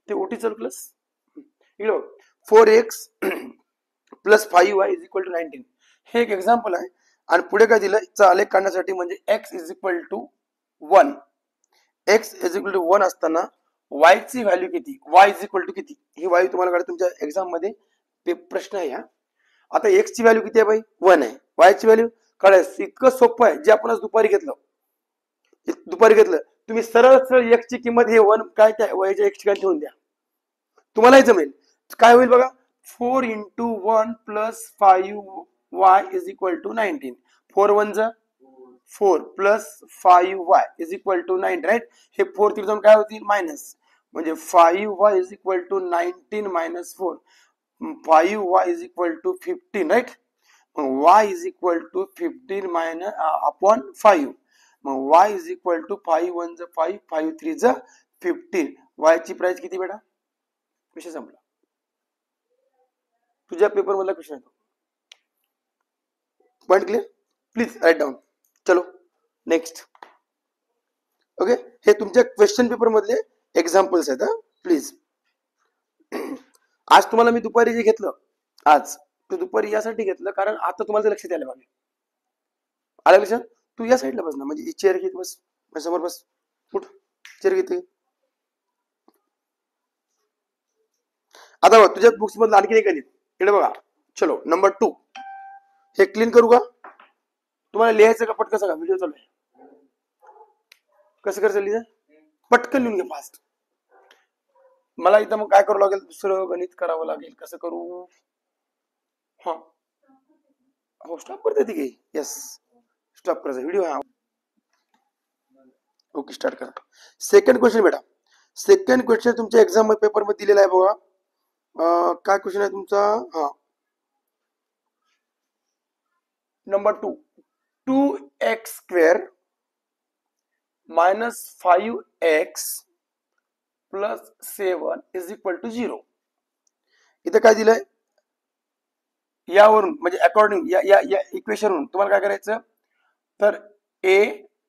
ते ओटी प्लस इकडे बघ 4x plus 5y is equal to 19 हे एक एक्झाम्पल आहे. आणि पुढे काय दिलं चा आलेख काढण्यासाठी म्हणजे x is equal to 1 x is equal to 1 असताना y ची व्हॅल्यू किती y इज इक्वल टू किती ही व्हॅल्यू तुम्हाला काढा तुमच्या एक्झाम मध्ये प्रश्न आहे. हा आता x ची व्हॅल्यू किती आहे भाई 1 आहे y ची व्हॅल्यू काढायचं इतकं सोपं आहे जे आपण दुपारी घेतलं तुम्ही सरळ सरळ x ची किंमत हे 1 काय काय y च्या x ची काय ठेवून द्या तुम्हालाही जमेल. काय होईल बघा 4 into 1 plus 5y is equal to 19 4 1 जा 4 plus 5y is equal to 9 right. हे 4 तिथे जाऊन काय होतील मायनस म्हणजे 5y is equal to 19 minus 4 5y is equal to 15 right. मग y is equal to 15 minus upon 5 मग y is equal to 5 1 जा 5 5 3 जा 15 y ची प्राइस किती बेटा विषय संपला. तुझ्या पेपर मधला क्वेश्चन आहे point clear please write down. चलो नेक्स्ट. ओके हे तुमच्या क्वेश्चन पेपर मधले एक्झाम्पल्स आहेत प्लीज. आज तुम्हाला मी दुपारी जे घेतलं आज ते दुपारी यासाठी घेतलं कारण आता तुम्हाला लक्षात आलं मागे आलं लक्षात. तू या साईडला बस ना म्हणजे चेअर घेत बस समोर बस उठ चेअर घेते. आता बघ तुझ्या बुक्स मधलं आणखी एक इकडे बघा. चलो नंबर 2 हे क्लीन करू का तुम्हाला लिहायचं का पटकन सांगा व्हिडिओ चालू आहे कसं करायचं लिहायचं पटकन लिहून घ्या फास्ट. मला इथं मग काय करावं लागेल दुसरं गणित करावं लागेल कसं करू. हा हो स्टॉप करते ती यस स्टॉप करायचा व्हिडिओ. हा ओके स्टार्ट करा. सेकंड क्वेश्चन बेटा सेकंड क्वेश्चन तुमच्या एक्झाम पेपर मध्ये दिलेला आहे बघा. काय क्वेश्चन आहे तुमचा. हा number 2 2x square minus 5x plus 7 is equal to 0. इथं काय दिलंय यावरून म्हणजे अकॉर्डिंग या इक्वेशन वरून तुम्हाला काय करायचं तर a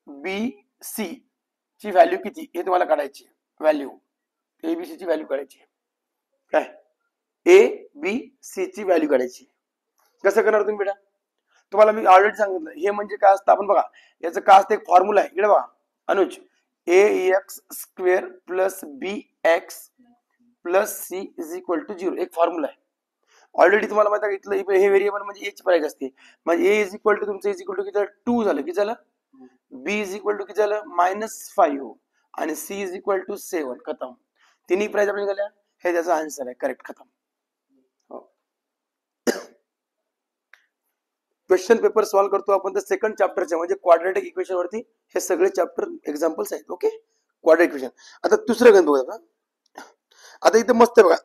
b c ची व्हॅल्यू किती हे तुम्हाला काढायची व्हॅल्यू a b c ची व्हॅल्यू काढायची काय ए बी सी ची व्हॅल्यू काढायची. कसं करणार तुम्ही बेटा तुम्हाला मी ऑलरेडी सांगितलं हे म्हणजे काय असतं आपण बघा याचं काय असतं एक फॉर्म्युला आहे इकडे बघा Anuj a x square plus b x plus c is equal to 0 एक फॉर्म्युला आहे. ऑलरेडी तुम्हाला माहिती आहे इथलं हे व्हेरिएबल म्हणजे ए ची प्राइस असते म्हणजे ए इज इक्वल टू तुमचं इज इक्वल टू किती 2 झालं किती झालं बी इज इक्वल टू किती झालं -5 आणि सी इज इक्वल टू 7 खतम. तिन्ही प्राइस आपल्या झाल्या हे त्याचा आन्सर आहे करेक्ट खतम. क्वेश्चन पेपर सॉल्व करतो आपण तर सेकंड चॅप्टरच्या म्हणजे क्वाड्रॅटिक इक्वेशन वरती हे सगळे चॅप्टर एक्झाम्पल्स आहेत. Okay quadratic equation. आता दुसरं गणित बघा. आता इथे मस्त आहे बघा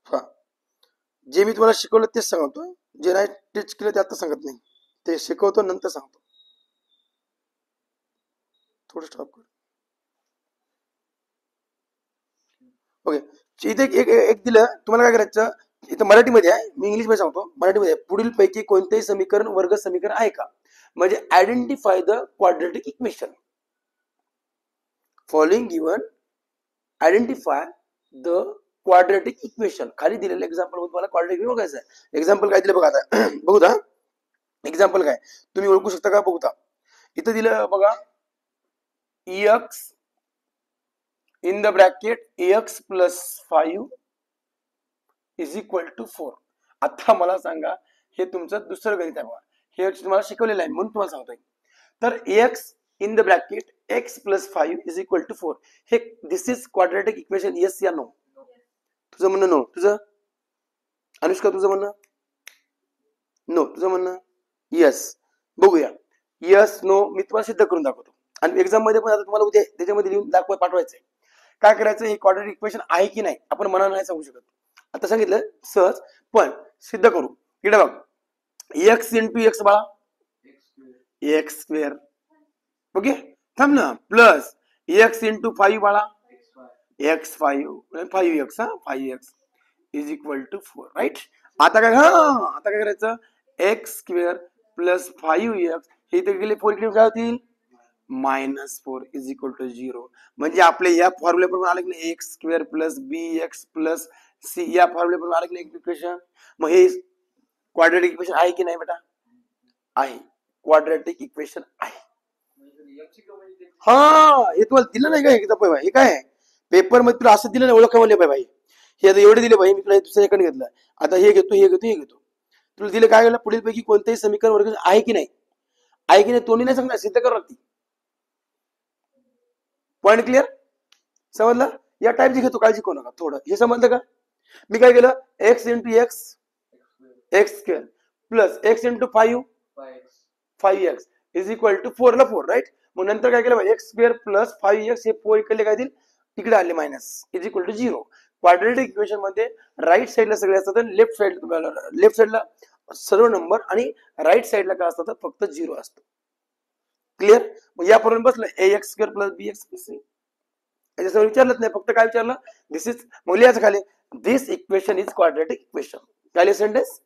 का जे मी तुम्हाला शिकवलं तेच सांगतो जे नाही टीच केलं ते आता सांगत नाही ते शिकवतो नंतर सांगतो. थोडं स्टॉप कर. ओके इथे एक दिलं तुम्हाला काय करायचं इथं मराठीमध्ये आहे मी इंग्लिश मध्ये सांगतो मराठीमध्ये पुढील पैकी कोणतेही समीकरण वर्ग समीकरण आहे का म्हणजे identify the quadratic equation following given identify the quadratic equation. खाली दिलेलं एक्झाम्पल तुम्हाला क्वाड्रॅटिक इक्वेशन बघायचं आहे. एक्झाम्पल काय दिलं बघा आता बघू दा एक्झाम्पल काय तुम्ही ओळखू शकता का बघू दा इथं दिलं बघा x in the bracket ax plus 5 is equal to 4. आता मला सांगा हे तुमचं दुसरं गणित आहे बघा हे तुम्हाला शिकवलेलं आहे म्हणून तुम्हाला सांगतोय. तर ax in the bracket x plus 5 is equal to 4 हे this is quadratic equation yes या नो. तुझं म्हणणं नो तुझं अनुष्का तुझं म्हणणं नो तुझं म्हणणं यस. बघूया यस नो मी तुम्हाला सिद्ध करून दाखवतो आणि एक्झाम मध्ये पण आता तुम्हाला उद्या त्याच्यामध्ये लिहून पाठवायचंय. काय करायचं हे क्वाड्रॅटिक इक्वेशन आहे की नाही आपण मनानं नाही सांगू शकत आता सांगितलं सहज पण सिद्ध करू. इकडे बघ एक्स इंटू एक्स बाळा एक्स स्क्वेअर ओके थांब ना प्लस एक्स इंटू 5 बाळा x5 5x हा 5x is equal to 4 right. आता काय करायचं, एक्स स्क्वेअर प्लस 5x हे इथे गेले 4 इकडे काय होतील -4 इज इक्वल टू 0. म्हणजे आपले या फॉर्म्युलेप्रमाणे आले की नाही x square plus b x plus C या फॉर्म्युलेप्रमाणे आले की नाही इक्वेशन. मग हे क्वाड्रॅटिक इक्वेशन आहे की नाही बेटा, आहे. क्वाड्रॅटिक इक्वेशन आहे. हा हे तुम्हाला दिलं नाही का हे काय पेपर मध्ये तुला असं दिलं नाही ओळख म्हणले भाई हे आता एवढे दिले भाई मी तुला दुसऱ्या सेकंड घेतलं आता हे घेतो हे घेतो हे घेतो तुला दिले काय केलं पुढील पैकी कोणतेही समीकरण वर्ग आहे की नाही तोंडी नाही सांगणार सिद्ध करावं लागते. पॉईंट क्लिअर समजलं. या टाईपची घेतो काळजी करू नका थोडं हे समजलं का. मी काय केलं x into x x square plus x into 5x is equal to 4 ला 4 राईट. मग नंतर काय केलं एक्स स्क्वेअर प्लस 5x हे 4 इकडले काय देईल इकडे आले minus is equal to 0. Quadratic equation मध्ये राईट साइडला सगळे असतात आणि लेफ्ट साइडला सर्व नंबर आणि राईट साइडला काय असतात फक्त 0 असतं. क्लिअर. मग यापर्यंत बसलं ax square plus bx plus c याच्यासमोर विचारलंच नाही फक्त काय विचारलं दिस इज मग लिहायचं खाली दिस इक्वेशन इज क्वाड्रॅटिक इक्वेशन. काय sentence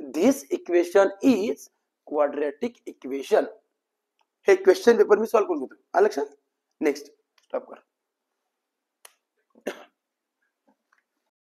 this equation is quadratic equation. हे क्वेश्चन पेपर मी सॉल्व्ह करून घेतो. लक्षात. नेक्स्ट स्टॉप कर.